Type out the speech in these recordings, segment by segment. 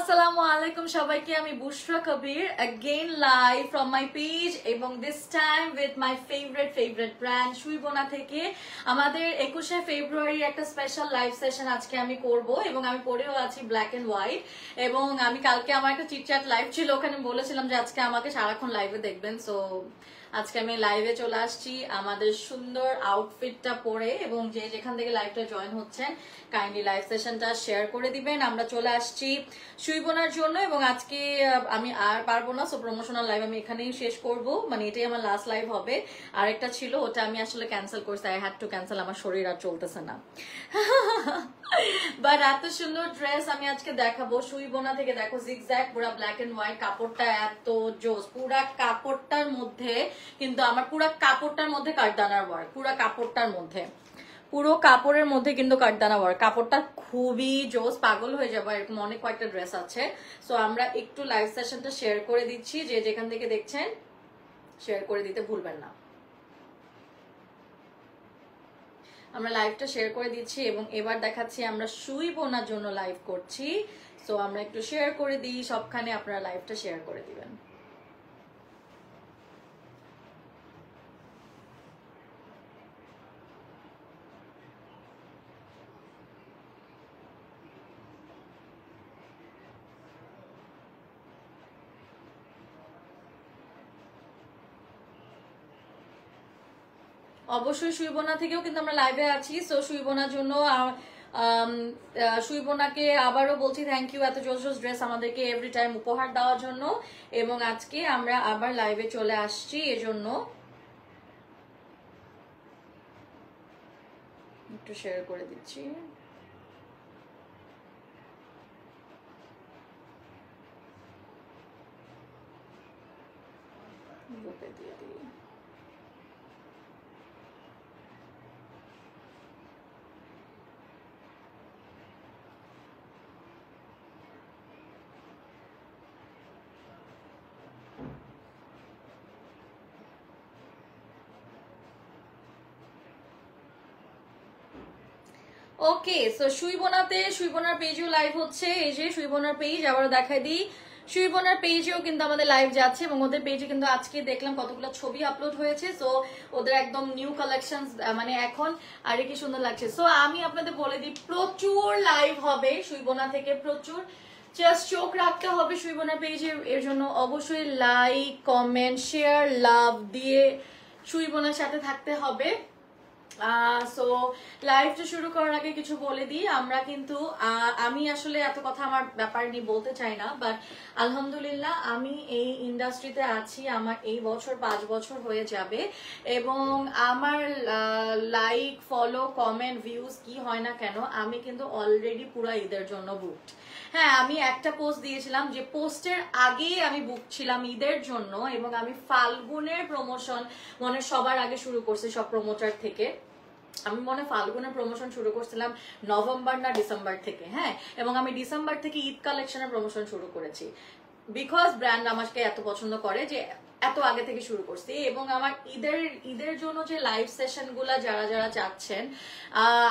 আসসালামু আলাইকুম সবাইকে আমি বুশরা কবির again live from my page এবং this time with my favorite brand সুইবোনা থেকে আমাদের 21শে ফেব্রুয়ারি একটা স্পেশাল লাইভ সেশন আজকে আমি করব এবং আমি পরেও আছি ব্ল্যাক এন্ড হোয়াইট এবং আমি কালকে আমার একটা চিটচ্যাট লাইভ ছিল ওখানে বলেছিলাম যে আজকে আমাকে সারাক্ষণ লাইভে দেখবেন সো আজকে আমি লাইভে চলে আসছি আমাদের সুন্দর আউটফিটটা পরে এবং যে যেখান থেকে লাইভটা জয়েন হচ্ছেন কাইন্ডলি লাইভ সেশনটা শেয়ার করে দিবেন আমরা চলে আসছি সুইবোনার জন্য এবং আজকে আমি আর পারবো না সো প্রমোশনাল লাইভ আমি এখানেই শেষ করব মানে এটাই আমার লাস্ট লাইভ হবে আরেকটা ছিল ওটা আমি আসলে ক্যান্সেল করছি আই হ্যাড টু ক্যান্সেল আমার শরীর আর চলতেছে না বাট এত সুন্দর ড্রেস আমি আজকে দেখাবো সুইবোনা থেকে দেখো জিগজ্যাগ পুরো ব্ল্যাক এন্ড হোয়াইট কাপড়টা এত জোস পুরা কাপড়টার মধ্যে কিন্তু আমার পুরো কাপড়টার মধ্যে কাঠদানার ওয়ার্ক পুরো কাপড়টার মধ্যে পুরো কাপড়ের মধ্যে কিন্তু কাঠদানা ওয়ার্ক কাপড়টা খুবই জোস পাগল হয়ে যাবে এরকম অনেক কয়েকটা ড্রেস আছে সো আমরা একটু লাইভ সেশনটা শেয়ার করে দিচ্ছি যে যেখান থেকে দেখছেন শেয়ার করে দিতে ভুলবেন না আমরা লাইভটা শেয়ার করে দিচ্ছি এবং এবার দেখাচ্ছি আমরা সুইবোনার জন্য লাইভ করছি সো আমরা একটু শেয়ার করে দিই সবখানে আপনারা লাইভটা শেয়ার করে দিবেন অবশ্যই সুইবোনা থেকেও কিন্তু আমরা লাইভে আছি সো সুইবোনার জন্য সুইবোনাকে আবারও বলছি থ্যাংক ইউ এত জোস জোস ড্রেস আমাদেরকে এভরি টাইম উপহার দেওয়ার জন্য এবং আজকে আমরা আবার লাইভে চলে আসছি এজন্য একটু শেয়ার করে দিচ্ছি গ্রুপে দিয়ে দিই ওকে সো সুইবোনার পেজেও লাইভ হচ্ছে এই যে সুইবোনার পেজ আবারও দেখাই দিই সুইবোনার পেজেও কিন্তু আমাদের লাইভ যাচ্ছে এবং ওদের পেজে কিন্তু আজকে দেখলাম কতগুলো ছবি আপলোড হয়েছে সো ওদের একদম নিউ কালেকশন মানে এখন আরে কি সুন্দর লাগছে সো আমি আপনাদের বলে দিই প্রচুর লাইভ হবে সুইবোনা থেকে প্রচুর জাস্ট চোখ রাখতে হবে সুইবোনার পেজে এর জন্য অবশ্যই লাইক কমেন্ট শেয়ার লাভ দিয়ে সুইবোনার সাথে থাকতে হবে সো লাইভটা শুরু করার আগে কিছু বলে দিই আমরা কিন্তু আমি আসলে এত কথা আমার ব্যাপার নিয়ে বলতে চাই না বাট আলহামদুলিল্লাহ আমি এই ইন্ডাস্ট্রিতে আছি আমার এই বছর 5 বছর হয়ে যাবে এবং আমার লাইক ফলো কমেন্ট ভিউজ কি হয় না কেন আমি কিন্তু অলরেডি পুরো ঈদের জন্য বুকড হ্যাঁ আমি একটা পোস্ট দিয়েছিলাম যে পোস্টের আগেই আমি বুক ছিলাম ঈদের জন্য এবং আমি ফাল্গুনের প্রমোশন মনে সবার আগে শুরু করছি সব প্রমোটার থেকে আমি মনে ফাল্গুনের প্রমোশন শুরু করছিলাম নভেম্বর না ডিসেম্বর থেকে হ্যাঁ এবং আমি ডিসেম্বর থেকে ঈদ কালেকশনের প্রমোশন শুরু করেছি বিকজ ব্র্যান্ড আমাকে এত পছন্দ করে যে এত আগে থেকে শুরু করছি এবং আমার ঈদের জন্য যে লাইভ সেশন গুলা যারা চাচ্ছেন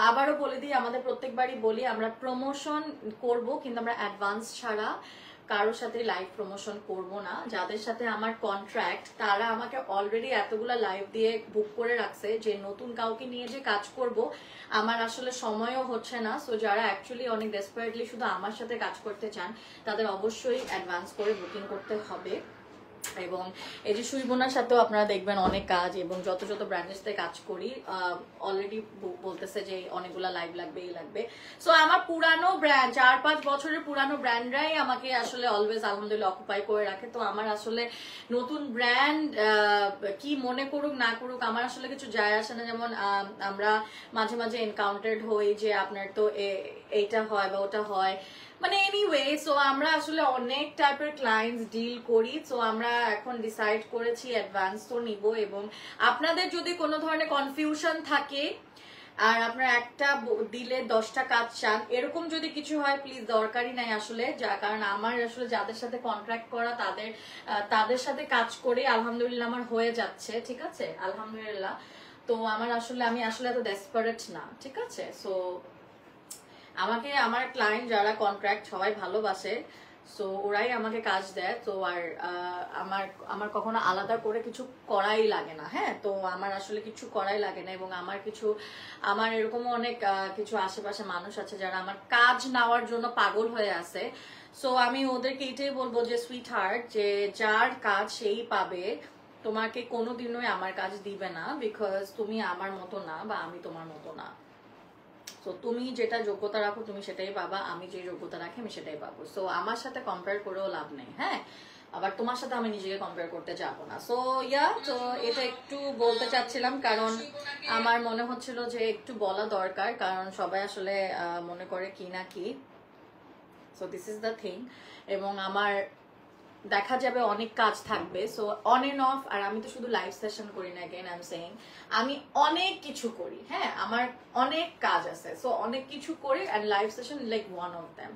আবারও বলে দিই আমাদের প্রত্যেকবারই বলি আমরা প্রমোশন করব কিন্তু আমরা অ্যাডভান্স ছাড়া কারোর সাথে লাইভ প্রমোশন করব না যাদের সাথে আমার কন্ট্রাক্ট তারা আমাকে অলরেডি এতগুলা লাইভ দিয়ে বুক করে রাখছে যে নতুন কাউকে নিয়ে যে কাজ করব আমার আসলে সময়ও হচ্ছে না সো যারা অ্যাকচুয়ালি অনেক ডেসপারেটলি শুধু আমার সাথে কাজ করতে চান তাদের অবশ্যই অ্যাডভান্স করে বুকিং করতে হবে এবং এই যে সুইবোনার সাথেও আপনারা দেখবেন অনেক কাজ এবং যত ব্র্যান্ডের সাথে কাজ করি অলরেডি বলতেছে যে অনেকগুলা লাইভ লাগবে এই লাগবে সো আমার পুরানো ব্র্যান্ড 4-5 বছরের পুরানো ব্র্যান্ডরাই আমাকে আসলে অলওয়েজ আলহামদুলিল্লাহ অকুপাই করে রাখে তো আমার আসলে নতুন ব্র্যান্ড কি মনে করুক না করুক আমার আসলে কিছু যায় আসে না যেমন আমরা মাঝে মাঝে এনকাউন্টার্ড হই যে আপনার তো এইটা হয় বা ওটা হয় মানে এনিওয়ে সো আমরা আসলে অনেক টাইপের ক্লায়েন্টস ডিল করি সো আমরা এখন ডিসাইড করেছি অ্যাডভান্স তো নিব এবং আপনাদের যদি কোনো ধরনের কনফিউশন থাকে আর আপনারা একটা দিলে 10টা কাজ চান এরকম যদি কিছু হয় প্লিজ দরকারই নাই আসলে কারণ আমার আসলে যাদের সাথে কন্ট্রাক্ট করা তাদের সাথে কাজ করে আলহামদুলিল্লাহ আমার হয়ে যাচ্ছে ঠিক আছে আলহামদুলিল্লাহ তো আমার আসলে আমি আসলে এত ডেসপারেট না ঠিক আছে সো আমাকে আমার ক্লায়েন্ট যারা কন্ট্রাক্ট সবাই ভালোবাসে সো ওরাই আমাকে কাজ দেয়। তো আর আমার আমার কখনো আলাদা করে কিছু করাই লাগে না। হ্যাঁ, তো আমার আসলে কিছু করাই লাগে না। এবং আমার এরকমও অনেক কিছু আশেপাশে মানুষ আছে যারা আমার কাজ নেওয়ার জন্য পাগল হয়ে আছে। সো আমি ওদেরকে এটাই বলবো যে সুইট হার্ট, যে যার কাজ সেই পাবে, তোমাকে কোনোদিনই আমার কাজ দিবে না, বিকজ তুমি আমার মতো না বা আমি তোমার মতো না। সো তুমি যেটা যোগ্যতা রাখো তুমি সেটাই পাবা, আমি যে যোগ্যতা রাখি আমি সেটাই পাবো। সো আমার সাথে কম্পেয়ার করেও লাভ নেই। হ্যাঁ, আবার তোমার সাথে আমি নিজেকে কম্পেয়ার করতে যাবো না। সো তো এটা একটু বলতে চাচ্ছিলাম, কারণ আমার মনে হচ্ছিল যে একটু বলা দরকার, কারণ সবাই আসলে মনে করে কি না কি। So this is the thing. এবং আমার দেখা যাবে অনেক কাজ থাকবে, সো অন এন্ড অফ। আর আমি তো শুধু লাইভ সেশন করি না, अगेन আই এম সেইং আমি অনেক কিছু করি। হ্যাঁ, আমার অনেক কাজ আছে, সো অনেক কিছু করি, and live session like one of them.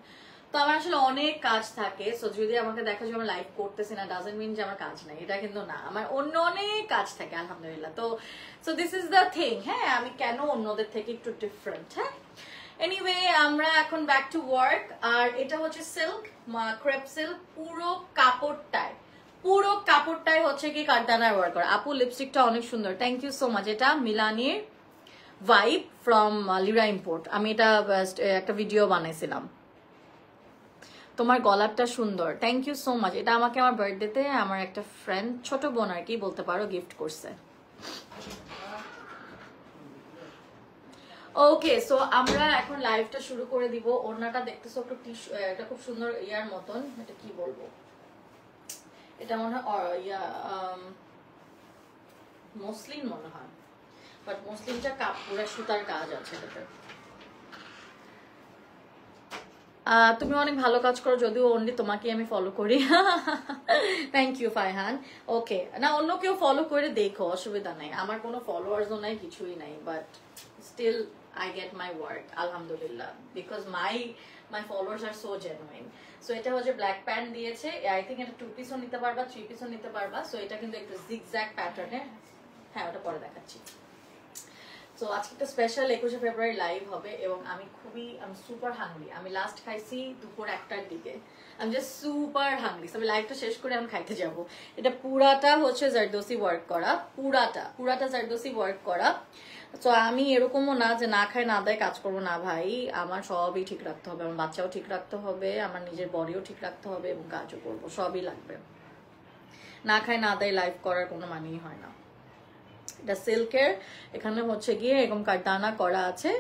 তো আমার আসলে অনেক কাজ থাকে। সো যদি আমাকে দেখা যায় আমি লাইভ করতেছি না, ডাজন্ট মিন যে আমার কাজ নাই, এটা কিন্তু না, আমার অন্য অনেক কাজ থাকে আলহামদুলিল্লাহ। তো so this is the thing. হ্যাঁ, আমি কেন অন্যদের থেকে একটু ডিফারেন্ট। হ্যাঁ, এনিওয়ে আমরা এখন ব্যাক টু ওয়ার্ক। আর এটা হচ্ছে সিল্ক, ক্রেপ সিল্ক, পুরো কাপড়টাই হচ্ছে কি কাঠদানার ওয়ার্ক করা। আপু লিপস্টিকটা অনেক সুন্দর, থ্যাংক ইউ সো মাচ। এটা মিলানির ভাইব ফ্রম লিরা ইম্পোর্ট। আমি এটা একটা ভিডিও বানাইছিলাম। তোমার গলারটা সুন্দর, থ্যাংক ইউ সো মাচ। এটা আমাকে আমার বার্থডেতে আমার একটা ফ্রেন্ড, ছোট বোন আর কি বলতে পারো, গিফট করছে। ওকে, সো আমরা এখন লাইভটা শুরু করে দিব। ওড়নাটা দেখতেছো একটু টিস্যু, এটা খুব সুন্দর ইয়ার মতন, এটা কি বলবো, এটা মনে হয় মসলিন মনে হয়, বাট মসলিনটা পুরো সুতার কাজ আছে এটাতে। তুমি অনেক ভালো কাজ করো, যদিও অনলি তোমাকে আমি ফলো করি। Thank you ফাইহান। ওকে, না অন্য কেউ ফলো করে দেখো, অসুবিধা নাই, আমার কোনো ফলোয়ার্সও নাই, কিছুই নাই, but still I get my work, alhamdulillah, because my followers are so genuine. So এটা হচ্ছে ব্ল্যাক প্যান্ট দিয়েছে, আই থিঙ্ক এটা 2 পিসও নিতে পারবা, 3 পিসও নিতে পারবা। সো এটা কিন্তু একটু জিগজ্যাগ প্যাটার্নের। হ্যাঁ, ওটা পরে দেখাচ্ছি। সো আজকে একটা স্পেশাল 21শে ফেব্রুয়ারি লাইভ হবে, এবং আমি সুপার হাংরি। আমি লাস্ট খাইছি দুপুর 1টার দিকে, আমি জাস্ট সুপার হাংরি। আমি লাইভটা শেষ করে আমি খাইতে যাব। এটা পুরাটা হচ্ছে জারদোসি ওয়ার্ক করা, পুরাটা জারদোসি ওয়ার্ক করা। তো আমি এরকমও না যে না খাই না দায় কাজ করবো না ভাই, আমার সবই ঠিক রাখতে হবে, আমার বাচ্চাও ঠিক রাখতে হবে, আমার নিজের বডিও ঠিক রাখতে হবে, এবং কাজও করবো, সবই লাগবে। না খাই না দায় লাইভ করার কোনো মানেই হয় না। এটা সিল্কের, এখানে হচ্ছে গিয়ে এরকম কাঠদানা করা আছে।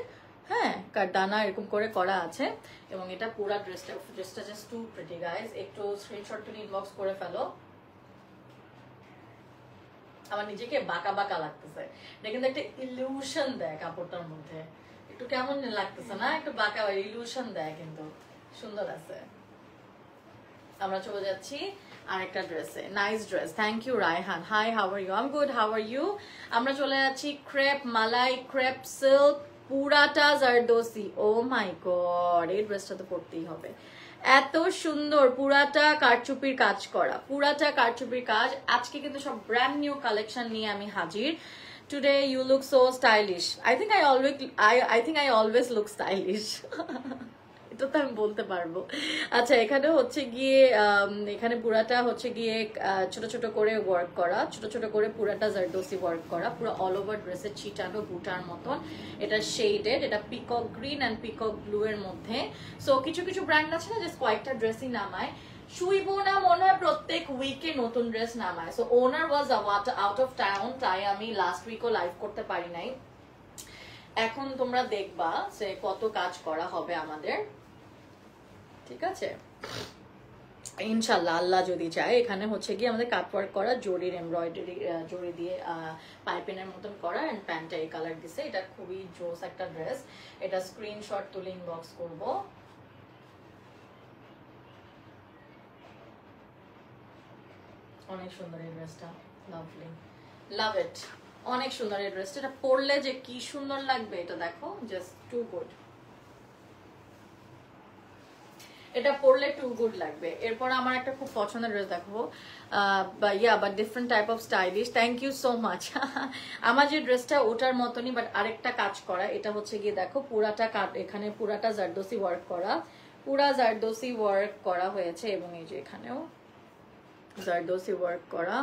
হ্যাঁ, কাঠদানা এরকম করে করা আছে, এবং এটা পুরা ড্রেসটা জাস্ট টু প্রিটি গাইস। একটু স্ক্রিনশট তুলে ইনবক্স করে ফেলো। আমার নিজেকে বাঁকা বাঁকা লাগতেছে, এটা কিন্তু একটা ইলিউশন দেয় কাপড়টার মধ্যে, একটু কেমন লাগতেছে না, একটু বাঁকা ইলিউশন দেয়, কিন্তু সুন্দর আছে। আমরা চলে যাচ্ছি আরেকটা ড্রেসে, nice dress, thank you Raihan. Hi, how are you? I am good, how are you? আমরা চলে যাচ্ছি ক্রেপ মালাই, ক্রেপ সিল্ক, পুরাটা জারদোসি। ও মাই গড, এই ড্রেসটা তো পরতেই হবে, এত সুন্দর, পুরাটা কারচুপির কাজ করা, পুরাটা কারচুপির কাজ। আজকে কিন্তু সব ব্র্যান্ড নিউ কালেকশন নিয়ে আমি হাজির। Today you look so stylish. I think I always look stylish. এটা তো আমি বলতে পারবো। আচ্ছা, এখানে হচ্ছে গিয়ে এখানে পুরাটা হচ্ছে গিয়ে ছোট ছোট করে ওয়ার্ক করা, ছোট ছোট করে পুরাটা জারদোসি ওয়ার্ক করা, পুরো অল ওভার ড্রেসের ছিটানো বুটার মতন। এটা শেডেড, এটা peacock green and peacock blue এর মধ্যে। সো কিছু কিছু ব্র্যান্ড আছে না যে কয়েকটা ড্রেসই নামায়, শুইবোনা মনে হয় প্রত্যেক উইকে নতুন ড্রেস নামায়। So owner was out of town, তাই আমি লাস্ট উইকও লাইভ করতে পারি নাই। এখন তোমরা দেখবা যে কত কাজ করা হবে আমাদের, ঠিক আছে ইনশাল্লাহ, আল্লাহ যদি চায়। এখানে হচ্ছে গিয়ে আমাদের কাটওয়ার্ক করা, জরির এমব্রয়ডারি, জরি দিয়ে পাইপিনের মতন করা, এন্ড প্যান্টটা এই কালার দিছে। এটা খুবই জোস একটা ড্রেস, এটা স্ক্রিনশট তুলে ইনবক্স করব। অনেক সুন্দর এই ড্রেসটা, লাভলি, লাভ ইট, অনেক সুন্দর এই ড্রেসটা। এটা পরলে যে কি সুন্দর লাগবে, এটা দেখো, জাস্ট টু গুড, এটা পরলে টু গুড লাগবে। এরপর আমার একটা খুব পছন্দের ড্রেস দেখো, but different type of stylish. Thank you so much. আমার যে ড্রেসটা ওটার মতনই, বাট আরেকটা কাজ করা। এটা হচ্ছে গিয়ে দেখো পুরাটা এখানে পুরাটা জারদোসি ওয়ার্ক করা, পুরা জারদোসি ওয়ার্ক করা হয়েছে এবং এই যে এখানেও জারদোসি ওয়ার্ক করা।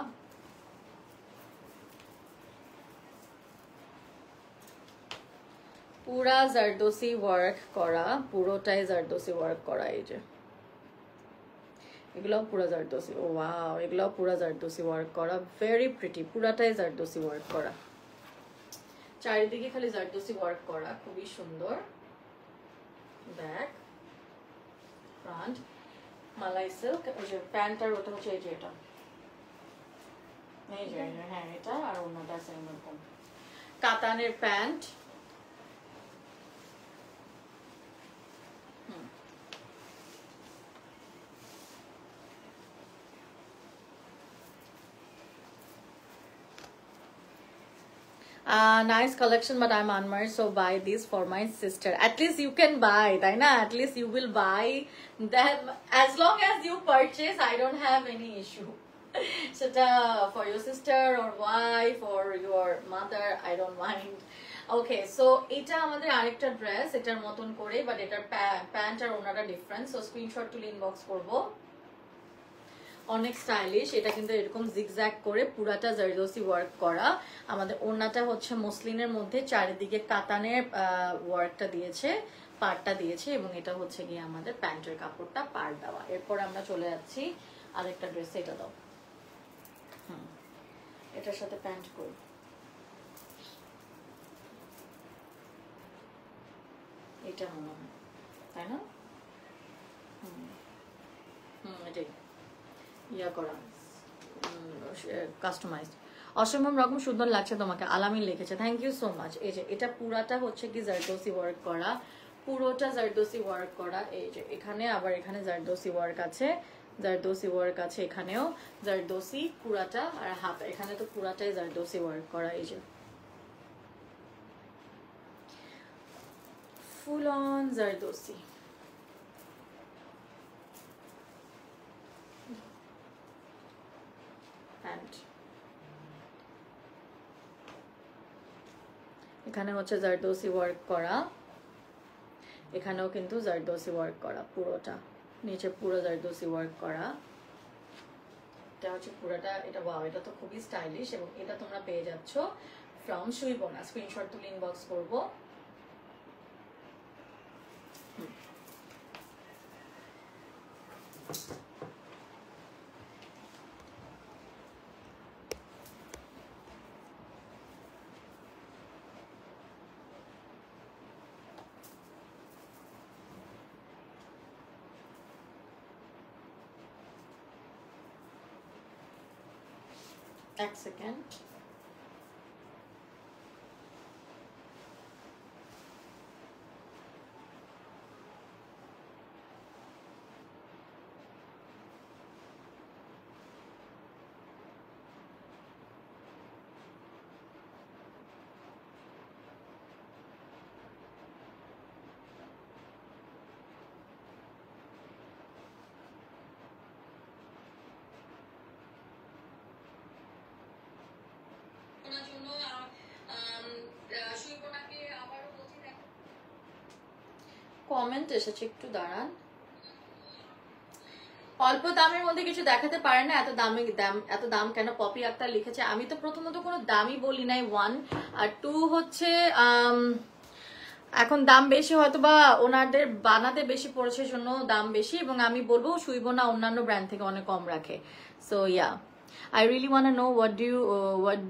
পুরা জারদোসি ওয়ার্ক করা, পুরোটাই জারদোসি ওয়ার্ক করা। এই যে এগুলো পুরা জারদোসি, ও ওয়াও, এগুলো পুরা জারদোসি ওয়ার্ক করা, ভেরি প্রিটি, পুরাটাই জারদোসি ওয়ার্ক করা, চারিদিকে খালি জারদোসি ওয়ার্ক করা, খুবই সুন্দর। ব্যাক, ফ্রন্ট, মালাই সিল্ক, ওই যে প্যান্ট আর ওটা হচ্ছে এই যে এটা, এই যে হ্যাঁ এটা, আর অন্যটা সেম রকম কাতানের pant. Nice collection, but I'm unmarried, so buy this for my sister. At least you can buy, Taina. At least you will buy them. As long as you purchase, I don't have any issue. So for your sister or wife or your mother, I don't mind. Okay, so এটা আমাদের আরেকটা dress, এটার মতন করে, but এটার pant আর ওনাটা different. So screenshot তুলে inbox করবো। অনেক স্টাইলিশ, এটা কিন্তু এরকম জিগজ্যাগ করে পুরাটা জারদোসি ওয়ার্ক করা। আমাদের ওড়নাটা হচ্ছে মসলিনের মধ্যে চারিদিকে কাতানের ওয়ার্কটা দিয়েছে, পাড়টা দিয়েছে, এবং এটা হচ্ছে গিয়ে আমাদের প্যান্টের কাপড়টা পাড় দেওয়া। এরপর আমরা চলে যাচ্ছি আরেকটা ড্রেস, এটা দাও। এটার সাথে প্যান্ট করি, এটা মনে হয়, তাই না? এটাই ইয়া করা, কাস্টমাইজড। অসম্ভব রকম সুন্দর লাগছে তোমাকে, আলামিন লিখেছে, থ্যাংক ইউ সো মাচ। এই যে এটা পুরাটা হচ্ছে কি জারদোসি ওয়ার্ক করা, পুরোটা জারদোসি ওয়ার্ক করা। এই যে এখানে আবার এখানে জারদোসি ওয়ার্ক আছে, জারদোসি ওয়ার্ক আছে, এখানেও জারদোসি পুরাটা, আর হাফ এখানে তো পুরাটাই জারদোসি ওয়ার্ক করা। এই যে ফুল অন জারদোসি। এখানে হচ্ছে জারদোসি ওয়ার্ক করা, এখানেও কিন্তু জারদোসি ওয়ার্ক করা, পুরোটা নিচে পুরো জারদোসি ওয়ার্ক করা। এটা হচ্ছে পুরোটা, এটা ওয়াও, এটা তো খুবই স্টাইলিশ, এবং এটা তোমরা পেয়ে যাচ্ছ ফ্রম সুইবোনা। স্ক্রিনশট তুলে ইনবক্স করবো। এক সেকেন্ড, কমেন্ট এসেছে, একটু দাঁড়ান। অল্প দামের মধ্যে কিছু দেখাতে পারে না, এত দাম কেন? পপি আক্তার লিখেছে। আমি তো প্রথমত কোনো দামই বলি নাই, 1, আর 2 হচ্ছে এখন দাম বেশি, হয়তো বা ওনাদের বানাতে বেশি পড়েছে জন্য দাম বেশি, এবং আমি বলবো সুইবোনা অন্যান্য ব্র্যান্ড থেকে অনেক কম রাখে। So yeah, I really want to know what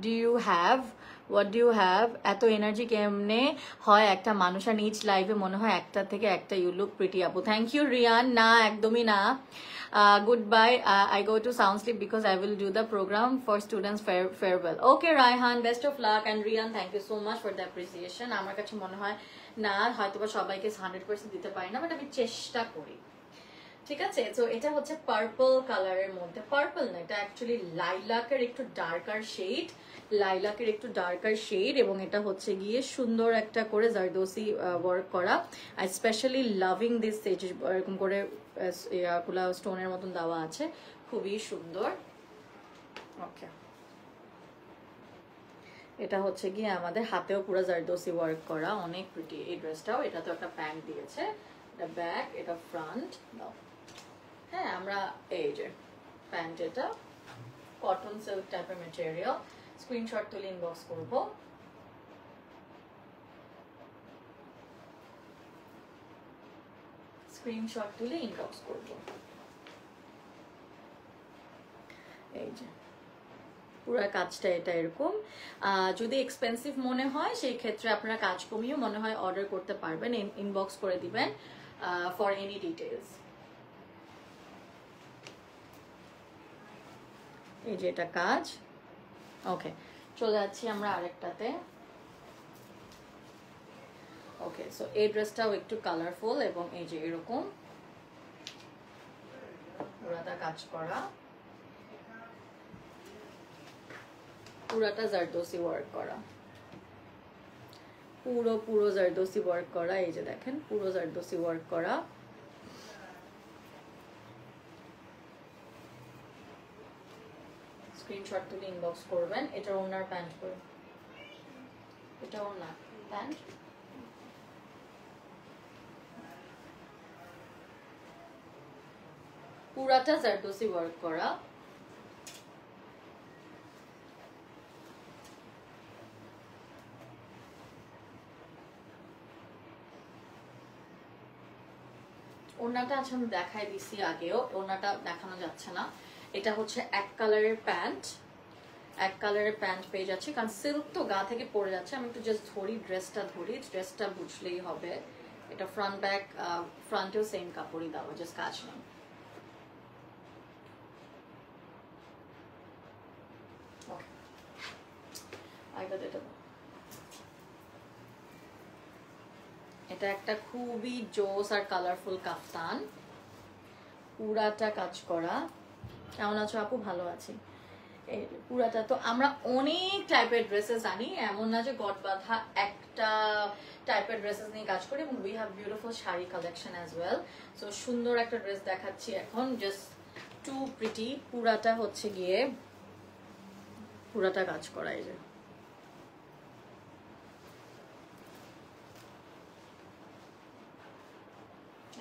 do you have এত এনার্জি কেমনে হয় একটা মানুষের নিজ লাইফে? মনে হয় একটা থেকে একটা ইউ লুক প্রিটি আপু। Thank you Rian. না, একদমই না। Good bye, I go to sound sleep because I will do the program for students farewell. Okay Raihan, best of luck, and Rian thank you so much for the appreciation. আমার কাছে মনে হয় না, হয়তো বা সবাইকে 100% দিতে পারি না, বাট আমি চেষ্টা করি। ঠিক আছে, তো এটা হচ্ছে পার্পল কালারের মধ্যে, পার্পল না, এটা অ্যাকচুয়ালি লাইলাকের একটু ডার্কার শেড, লাইলাকের একটু ডার্কার শেড, এবং এটা হচ্ছে গিয়ে সুন্দর একটা করে জারদোসি ওয়ার্ক করা। আই স্পেশালি লাভিং দিস, এরকম করে ইয়াগুলা স্টোনের মতন দেওয়া আছে, খুবই সুন্দর। ওকে, এটা হচ্ছে গিয়ে আমাদের হাতেও পুরো জারদোসি ওয়ার্ক করা, অনেক প্রিটি এই ড্রেসটাও। এটা তো একটা প্যান্ট দিয়েছে, এটা ব্যাক, এটা ফ্রন্ট দাও। হ্যাঁ আমরা এই যে প্যান্ট, এটা কটন সিল্ক টাইপের ম্যাটেরিয়াল। স্ক্রিনশট তুলে ইনবক্স করব। স্ক্রিনশট তুলে ইনবক্স করব। এই যে পুরো কাজটা এটা এরকম। যদি এক্সপেন্সিভ মনে হয় সেই ক্ষেত্রে আপনারা কাজ কমিয়েও মনে হয় অর্ডার করতে পারবেন, ইনবক্স করে দিবেন ফর এনি ডিটেলস। এই যে এটা কাজ। ওকে, চলে যাচ্ছি আমরা আরেকটাতে। ওকে, সো এই ড্রেসটাও একটু কালারফুল এবং এই যে এরকম পুরাটা কাজ করা, পুরাটা জারদোসি ওয়ার্ক করা, পুরো জারদোসি ওয়ার্ক করা। এই যে দেখেন পুরো জারদোসি ওয়ার্ক করা। স্ক্রিনশট তুলে ইনবক্স করবেন। এটা ওনার প্যান্ট করে, এটা ওনার প্যান্ট। পুরাটা জারদোসি ওয়ার্ক করা। ওড়নাটা আচ্ছা আমি দেখাই দিছি আগেও, ওড়নাটা দেখানো যাচ্ছে না। এটা হচ্ছে এক কালারের প্যান্ট, এক কালারের প্যান্ট পেয়ে যাচ্ছে, কারণ সিল্ক তো গা থেকে পড়ে যাচ্ছে। আমি একটু জাস্ট ধরি, ড্রেসটা বুঝলেই হবে। এটা ফ্রন্ট ব্যাক, ফ্রন্টেও সেম কাপড়ই দেওয়া, জাস্ট কাজ নেই। এটা একটা খুবই জোস আর কালারফুল কাফতান, পুরাটা কাজ করা। কেমন আছো আপু? ভালো আছি। পুরাটা তো আমরা অনেক টাইপের ড্রেসেস আনি, এমন না যে গট বাঁধা একটা টাইপের ড্রেসেস নিয়ে কাজ করি, এবং we have beautiful sari collection as well. So সুন্দর একটা ড্রেস দেখাচ্ছি এখন, জাস্ট টু প্রিটি। পুরাটা হচ্ছে গিয়ে পুরাটা কাজ করা। এই যে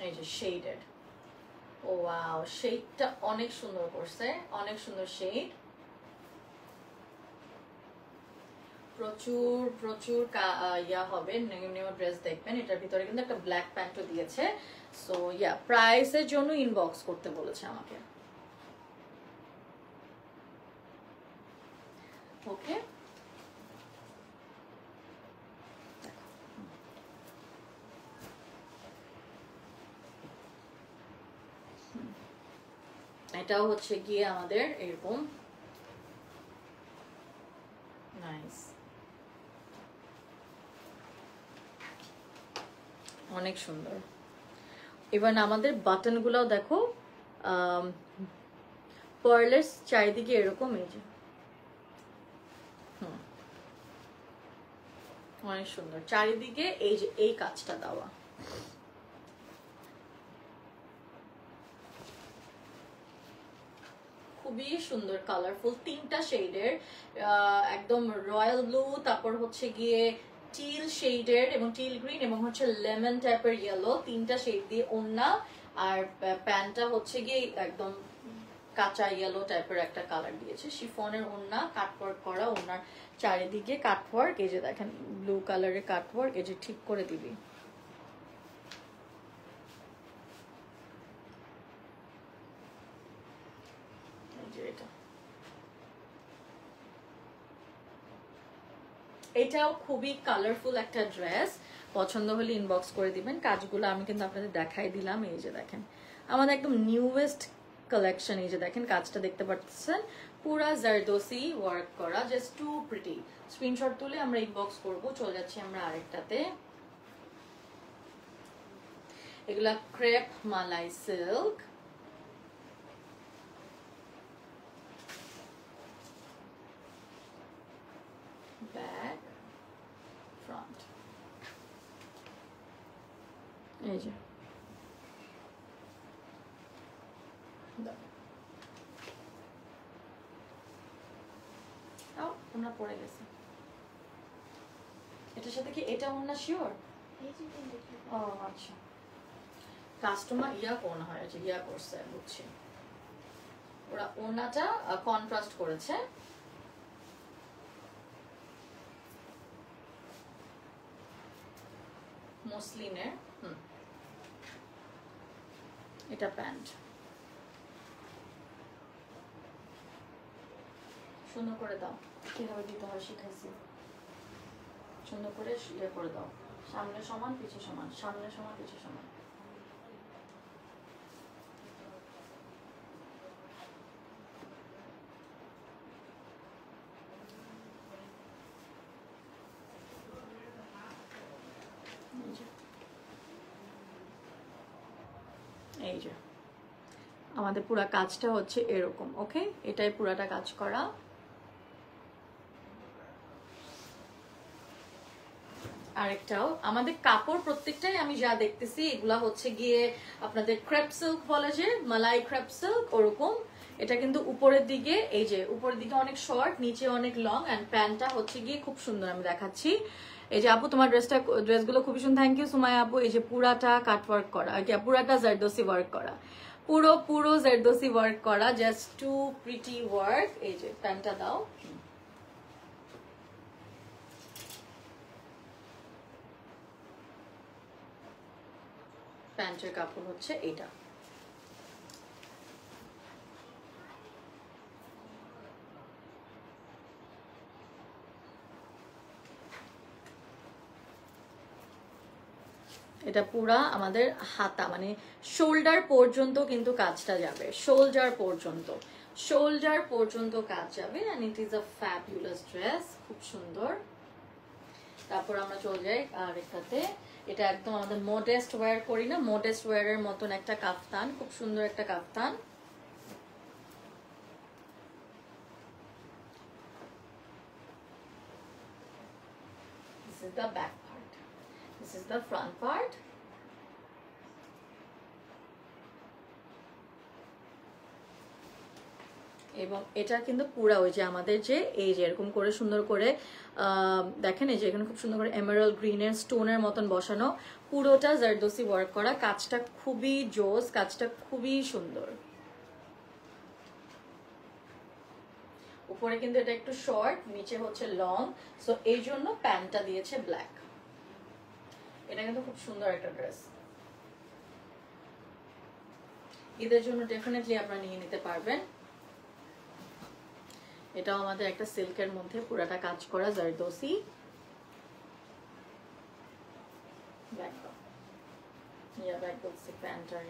এই যে শেডেড, ও ওয়াও, শেডটা অনেক সুন্দর করছে, অনেক সুন্দর শেড। প্রচুর প্রচুর ইয়া হবে, নিউ নিউ ড্রেস দেখবেন। এটার ভিতরে কিন্তু একটা ব্ল্যাক প্যান্টও দিয়েছে। সো ইয়া, প্রাইসের জন্য ইনবক্স করতে বলেছে আমাকে। ওকে, এটাও হচ্ছে গিয়ে আমাদের এরকম নাইস, অনেক সুন্দর। এবার আমাদের বাটন গুলাও দেখো, পার্লের চারিদিকে এরকম, এই যে অনেক সুন্দর চারিদিকে এই যে এই কাজটা দেওয়া। খুবই সুন্দর কালারফুল, তিনটা শেডের, একদম রয়্যাল ব্লু, তারপর হচ্ছে গিয়ে টিল শেডের এবং টিল গ্রিন, এবং হচ্ছে লেমন টাইপের ইয়েলো, তিনটা শেড দিয়ে ওড়না। আর প্যান্টটা হচ্ছে গিয়ে একদম কাঁচা ইয়েলো টাইপের একটা কালার দিয়েছে। শিফনের ওড়না, কাটওয়ার্ক করা, ওড়নার চারিদিকে কাটওয়ার্ক। এই যে দেখেন ব্লু কালারের কাটওয়ার্ক, এই যে ঠিক করে দিবি। এটাও খুবই কালারফুল একটা ড্রেস, পছন্দ হলে ইনবক্স করে দিবেন। কাজগুলো আমি কিন্তু আপনাদের দেখাই দিলাম। এই যে দেখেন আমাদের একদম নিউয়েস্ট কালেকশন। এই যে দেখেন কাজটা দেখতে পাচ্ছেন, পুরা জারদোসি ওয়ার্ক করা, জাস্ট টু প্রিটি। স্ক্রিনশট তুলে আমরা ইনবক্স করব। চলে যাচ্ছি আমরা আরেকটাতে। এগুলা ক্রেপ মালাই সিল্ক, ব্যাক ফ্রন্ট। এই যে ওনা পড়ে গেছে। এটার সাথে কি এটা ওনা শিওর? ও আচ্ছা, কাস্টমার কোন হয় যে করছে, বুঝছি। ওরা ওনাটা কন্ট্রাস্ট করেছে। মসলিনের, এটা প্যান্ট। সুন্দর করে দাও, কিভাবে দিতে হয় শিখাইছি। সুন্দর করে করে দাও, সামনে সমান পিছে সমান, সামনে সমান পিছে সমান। এই যে আমাদের পুরা কাজটা হচ্ছে এরকম। ওকে, এটাই পুরাটা কাজ করা। আরেকটাও আমাদের কাপড় প্রত্যেকটাই আমি যা দেখতেছি এগুলা হচ্ছে গিয়ে আপনাদের ক্রেপ সিল্ক বলে, যে মালাই ক্রেপ সিল্ক, ওরকম। এটা কিন্তু উপরের দিকে, এই যে উপরের দিকে অনেক শর্ট, নিচে অনেক লং, এন্ড প্যান্টটা হচ্ছে গিয়ে খুব সুন্দর। আমি দেখাচ্ছি, এই যে আপু তোমার ড্রেসগুলো খুবই সুন্দর, থ্যাংক ইউ সুমাইয়া আপু। এই যে পুরাটা কাটওয়ার্ক করা, পুরাটা জারদোসি ওয়ার্ক করা, পুরো জারদোসি ওয়ার্ক করা, জাস্ট টু প্রিটি ওয়ার্ক। এই যে প্যান্টটা দাও, প্যান্টের কাপড় হচ্ছে এটা। এটা পুরা আমাদের হাতা মানে শোল্ডার পর্যন্ত কিন্তু কাজটা যাবে, শোল্ডার পর্যন্ত কাজ যাবে। And it is a fabulous dress, খুব সুন্দর। তারপর আমরা চলে যাই আরেকটাতে, এটা একদম আমাদের মডেস্ট ওয়্যার করি না, মডেস্ট ওয়্যারের মতন একটা কাফতান, খুব সুন্দর একটা কাফতান। This is the back part, this is the front part. এবং এটা কিন্তু পুরা ওই যে আমাদের যে এই যে এরকম করে সুন্দর করে দেখেন, এই যে এখানে খুব সুন্দর করে এমারাল্ড গ্রিনের স্টোনের মতন বসানো, পুরোটা জারদোসি ওয়ার্ক করা। কাজটা খুবই জোস, কাজটা খুবই সুন্দর। উপরে কিন্তু এটা একটু শর্ট, নিচে হচ্ছে লং, সো এই জন্য প্যান্টটা দিয়েছে ব্ল্যাক। এটা কিন্তু খুব সুন্দর একটা ড্রেস, ঈদের জন্য ডেফিনেটলি আপনারা নিয়ে নিতে পারবেন। এটাও আমাদের একটা সিল্কের মধ্যে পুরাটা কাজ করা জারদোসি। ব্যাক বলছি প্যান্টার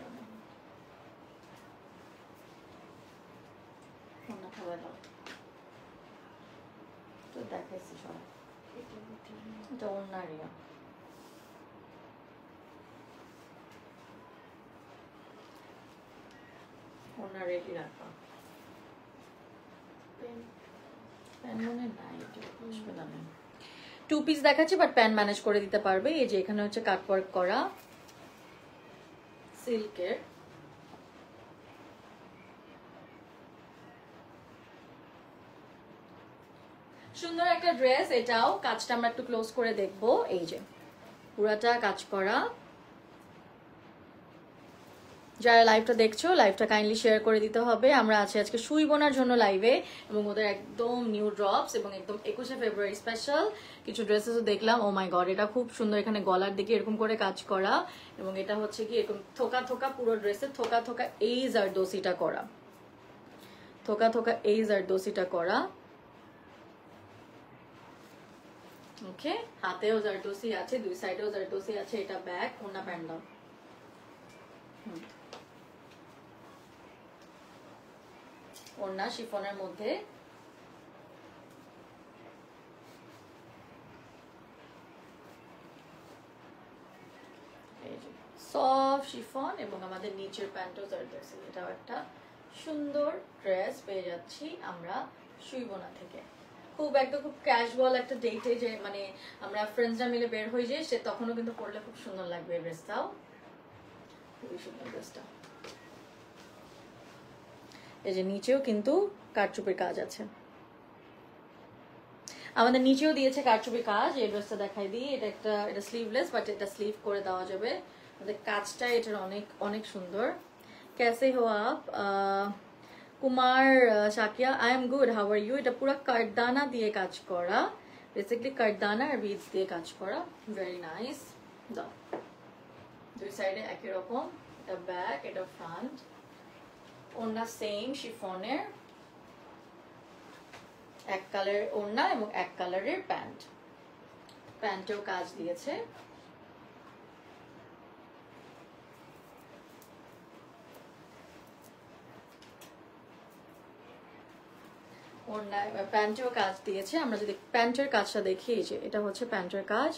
খাবার দাও তো দেখাইছি সবাই। এটা ওনার ওনার রেডি রাখা, টু পিস দেখাচ্ছি বাট প্যান ম্যানেজ করে দিতে পারবে। এই যে এখানে হচ্ছে কাটওয়ার্ক করা সিল্কের, সুন্দর একটা ড্রেস। এটাও কাজটা আমরা একটু ক্লোজ করে দেখবো। এই যে পুরাটা কাজ করা। যারা লাইভটা দেখছো লাইভটা কাইন্ডলি শেয়ার করে দিতে হবে। আমরা আছি আজকে সুই বোনার জন্য লাইভে, এবং ওদের একদম নিউ ড্রপস এবং একদম 21শে ফেব্রুয়ারি স্পেশাল কিছু ড্রেসেসও দেখলাম। ও মাই গড, এটা খুব সুন্দর। এখানে গলার দিকে এরকম করে কাজ করা, এবং এটা হচ্ছে কি এরকম থোকা থোকা, পুরো ড্রেসের থোকা থোকা এই জারদোসিটা করা, থোকা থোকা এই জারদোসিটা করা। ওকে, হাতেও জারদোসি আছে, দুই সাইডেও জারদোসি আছে। এটা ব্যাক, ওনা প্যান্ট দাও। ওড়না শিফনের মধ্যে সফট শিফন, এবং আমাদের নিচের প্যান্টও জারদোসি। এটাও একটা সুন্দর ড্রেস পেয়ে যাচ্ছি আমরা সুইবোনা থেকে। খুব একদম খুব ক্যাজুয়াল একটা ডেটে, যে মানে আমরা ফ্রেন্ডসরা মিলে বের হয়ে যাই, সে তখনও কিন্তু পরলে খুব সুন্দর লাগবে। এই ড্রেসটাও খুবই সুন্দর ড্রেসটা। এই যে নিচেও কিন্তু কারচুপির কাজ আছে, আমাদের নিচেও দিয়েছে কারচুপির কাজ। এই ড্রেসটা দেখাই দিই, এটা স্লিভলেস, বাট এটা স্লিভ করে দেওয়া যাবে। আমাদের কাজটা এটার অনেক অনেক সুন্দর। कैसे हो आप? Kumar Shakya, I am good, how are you? এটা পুরো কাঠদানা দিয়ে কাজ করা, বেসিক্যালি কাঠদানা আর বিডস দিয়ে কাজ করা, ভেরি নাইস। দাও, দুই সাইডে একই রকম, এটা ব্যাক, এটা ফ্রন্ট, ওড়না সেম শিফনের, এক কালারের ওড়না এবং এক কালারের প্যান্ট, প্যান্টেও কাজ দিয়েছে। প্যান্টেও কাজ দিয়েছে। আমরা যদি প্যান্টের কাজটা দেখি, এই যে এটা হচ্ছে প্যান্টের কাজ,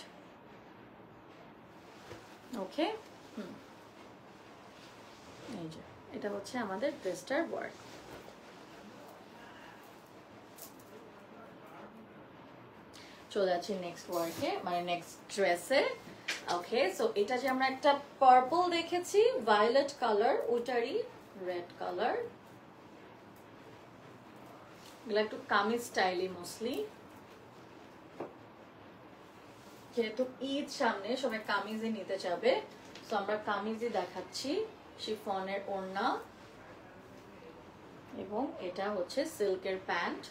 ওকে। এই যে এটা হচ্ছে আমাদের ড্রেসটার ওয়ার্ক। চলে যাচ্ছি নেক্সট ওয়ার্কে, মানে নেক্সট ড্রেসে। ওকে, সো এটা যে আমরা একটা পার্পল দেখেছি, ভায়োলেট কালার, ওটারই রেড কালার, এগুলো একটু কামিজ স্টাইলি মোস্টলি, যেহেতু ঈদ সামনে সবাই কামিজই নিতে যাবে, তো আমরা কামিজই দেখাচ্ছি। শিফনের ওড়না এবং এটা হচ্ছে সিল্কের প্যান্ট,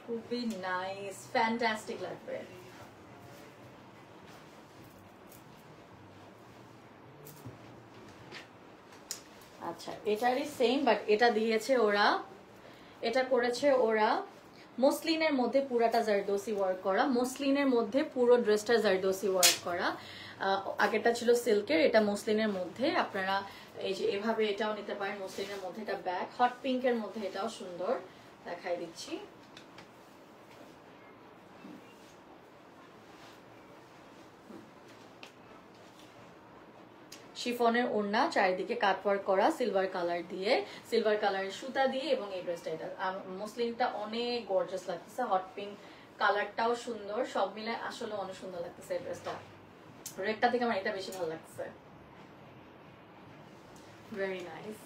খুবই নাইস, ফ্যান্টাস্টিক লাগবে। আচ্ছা, এটারই সেম, বাট এটা দিয়েছে ওরা, এটা করেছে ওরা মসলিনের মধ্যে পুরাটা জারদোসি ওয়ার্ক করা, মসলিনের মধ্যে পুরো ড্রেসটা জারদোসি ওয়ার্ক করা। আগেরটা ছিল সিল্কের, এটা মসলিনের মধ্যে। আপনারা এই যে এভাবে এটাও নিতে পারেন মসলিনের মধ্যে, এটা ব্যাক, হট পিঙ্কের মধ্যে, এটাও সুন্দর, দেখাই দিচ্ছি। শিফনের ওড়না, চারিদিকে কাটওয়ার্ক করা সিলভার কালার দিয়ে, সিলভার কালারের সুতা দিয়ে, এবং এই ড্রেসটা, এটা মসলিনটা অনেক গর্জাস লাগতেছে, হট পিঙ্ক কালারটাও সুন্দর, সব মিলে আসলে অনেক সুন্দর লাগতেছে এই ড্রেসটা। রেডটা থেকে আমার এটা বেশি ভালো লাগছে, ভেরি নাইস।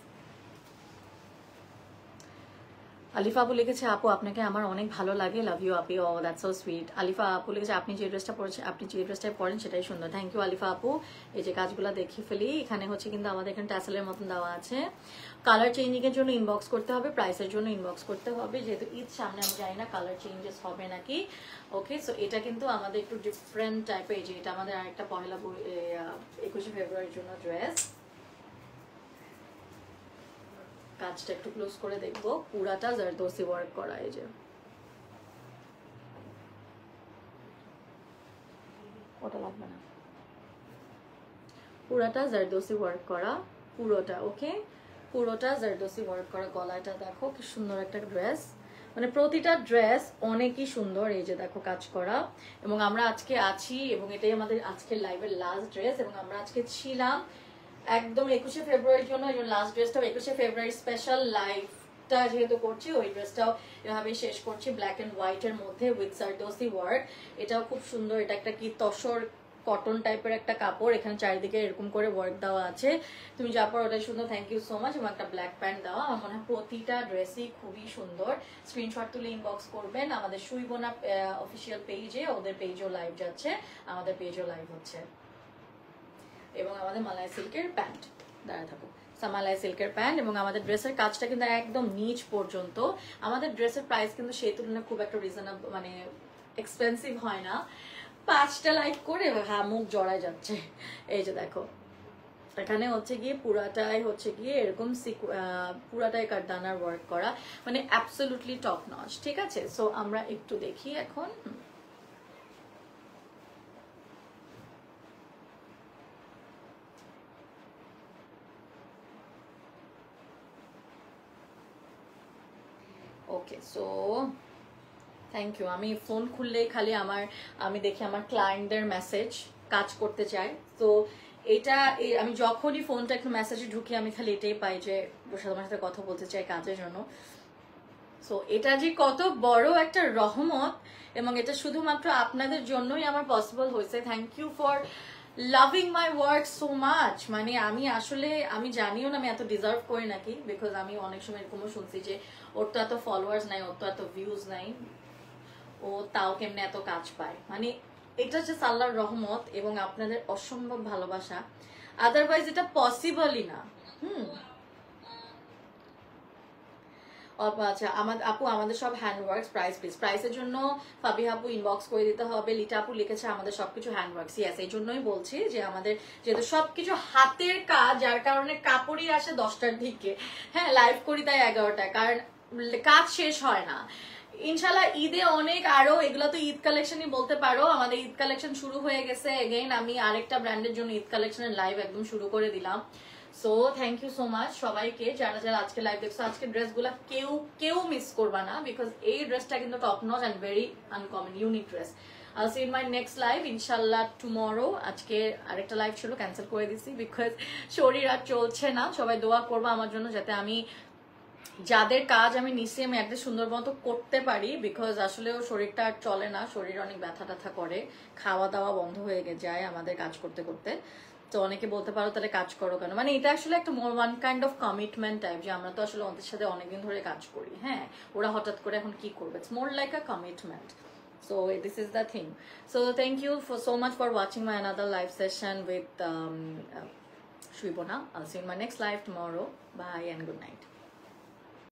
আলিফা আপু লিখেছে, আপু আপনাকে আমার অনেক ভালো লাগে, love you Api. O that's so sweet. Alifa আপু লিখেছে, আপনি যে ড্রেসটা পরেছেন, আপনি যে ড্রেসটা পরেন সেটাই সুন্দর। থ্যাংক ইউ আলিফা আপু। এই যে কাজগুলো দেখে ফেলি, এখানে হচ্ছে কিন্তু আমাদের এখানে ট্যাসেলের মতন দেওয়া আছে। কালার চেঞ্জিং এর জন্য ইনবক্স করতে হবে, প্রাইসের জন্য ইনবক্স করতে হবে, যেহেতু ঈদ সামনে আমি জানি না কালার চেঞ্জেস হবে নাকি। ওকে, সো এটা কিন্তু আমাদের একটু ডিফারেন্ট টাইপের, যে এটা আমাদের আরেকটা পহেলা 21শে ফেব্রুয়ারির জন্য ড্রেস। কাজটা একটু ক্লোজ করে দেখবো, পুরাটা জারদোসি ওয়ার্ক করা, এই যে ওটা লাগবে না, পুরাটা জারদোসি ওয়ার্ক করা, পুরোটা। ওকে, পুরোটা জারদোসি ওয়ার্ক করা। গলাটা দেখো কি সুন্দর একটা ড্রেস, মানে প্রতিটা ড্রেস অনেকই সুন্দর। এই যে দেখো কাজ করা, এবং আমরা আজকে আছি, এবং এটাই আমাদের আজকের লাইভের লাস্ট ড্রেস, এবং আমরা আজকে ছিলাম একদম 21শে ফেব্রুয়ারির জন্য। এই লাস্ট ড্রেসটাও 21শে ফেব্রুয়ারি স্পেশাল লাইভটা যেহেতু করছি, ওই ড্রেসটাও এভাবে শেষ করছি, ব্ল্যাক এন্ড হোয়াইট এর মধ্যে উইথ জারদোসি ওয়ার্ক। এটাও খুব সুন্দর, এটা একটা কি তসর কটন টাইপের একটা কাপড়, এখানে চারিদিকে এরকম করে ওয়ার্ক দেওয়া আছে। তুমি যা পর ওটাই সুন্দর, থ্যাংক ইউ সো মাচ। এবং একটা ব্ল্যাক প্যান্ট দেওয়া, আমার মনে হয় প্রতিটা ড্রেসই খুবই সুন্দর। স্ক্রিনশট তুলে ইনবক্স করবেন আমাদের সুইবোনা অফিসিয়াল পেজে, ওদের পেজও লাইভ যাচ্ছে, আমাদের পেজও লাইভ হচ্ছে। এবং আমাদের মালাই সিল্কের প্যান্ট, দাঁড়া থাকো, মালাই সিল্কের প্যান্ট, এবং আমাদের ড্রেসের কাজটা কিন্তু একদম নিচ পর্যন্ত। আমাদের ড্রেসের প্রাইস কিন্তু সেই তুলনায় খুব একটা রিজনেবল, মানে এক্সপেন্সিভ হয় না। 5টা লাইক করে মুখ জড়ায় যাচ্ছে। এই যে দেখো, এখানে হচ্ছে গিয়ে পুরাটাই হচ্ছে গিয়ে এরকম পুরাটাই কাঠদানার ওয়ার্ক করা, মানে অ্যাবসলিউটলি টপ নচ। ঠিক আছে, সো আমরা একটু দেখি এখন। ওকে, সো থ্যাংক ইউ। আমি ফোন খুললেই খালি আমি দেখি আমার ক্লায়েন্টদের মেসেজ, কাজ করতে চাই। তো এটা আমি যখনই ফোনটা একটু মেসেজে ঢুকি, আমি খালি এটাই পাই যে তোমার সাথে কথা বলতে চাই কাজের জন্য। সো এটা যে কত বড় একটা রহমত, এবং এটা শুধুমাত্র আপনাদের জন্যই আমার পসিবল হয়েছে। Thank you for loving my work so much. মানে আমি আসলে আমি জানিও না আমি এত ডিজার্ভ করি নাকি, বিকজ আমি অনেক সময় এরকমও শুনছি যে ওর তো এত ফলোয়ার্স নাই, ওর তো এত ভিউজ নাই, ও তাও কেমনে এত কাজ পায়। মানে এটা হচ্ছে আল্লাহর রহমত এবং আপনাদের অসম্ভব ভালোবাসা, আদারওয়াইজ এটা পসিবলই না। আচ্ছা আপু আমাদের সব হ্যান্ডওয়ার্কস, প্রাইসের জন্য ফাবিহা আপু ইনবক্স করে দিতে হবে। লিটা আপু লিখেছে আমাদের সবকিছু হ্যান্ডওয়ার্কস। ইয়েস, এই জন্যই বলছি যে আমাদের যেহেতু সবকিছু হাতের কাজ, যার কারণে কাপড়ই আসে 10টার দিকে, হ্যাঁ লাইভ করি তাই 11টায়, কারণ কাজ শেষ হয় না। ইনশাল্লাহ ঈদে অনেক আরো, এগুলো তো ঈদ কালেকশনই বলতে পারো, আমাদের ঈদ কালেকশন শুরু হয়ে গেছে। এগেইন আমি আরেকটা ব্র্যান্ডের জন্য ঈদ কালেকশনের লাইভ একদম শুরু করে দিলাম। So thank you so much সবাইকে যারা যারা আজকে লাইভ দেখছো। আজকে ড্রেসগুলো কেউ মিস করবা না, বিকজ এই ড্রেসটা কিন্তু top notch and very uncommon unique dress. I'll see in my next live ইনশাল্লাহ tomorrow। আজকে আরেকটা লাইভ ছিল, ক্যান্সেল করে দিছি বিকজ শরীর আর চলছে না। সবাই দোয়া করবো আমার জন্য যাতে আমি যাদের কাজ আমি নিশ্চয়ই আমি একদম সুন্দর মতো করতে পারি, বিকজ আসলেও শরীরটা আর চলে না, শরীর অনেক ব্যথা ট্যাথা করে, খাওয়া দাওয়া বন্ধ হয়ে যায় আমাদের কাজ করতে করতে। তো অনেকে বলতে পারো তাহলে কাজ করো কেন, মানে এটা আসলে একটা one kind of commitment type, যে আমরা তো আসলে ওদের সাথে অনেকদিন ধরে কাজ করি, হ্যাঁ ওরা হঠাৎ করে এখন কি করবে, it's more like a commitment. So this is the thing. So thank you for so much for watching my another live session with Shuibona. I'll see you in my next live tomorrow. Bye and good night.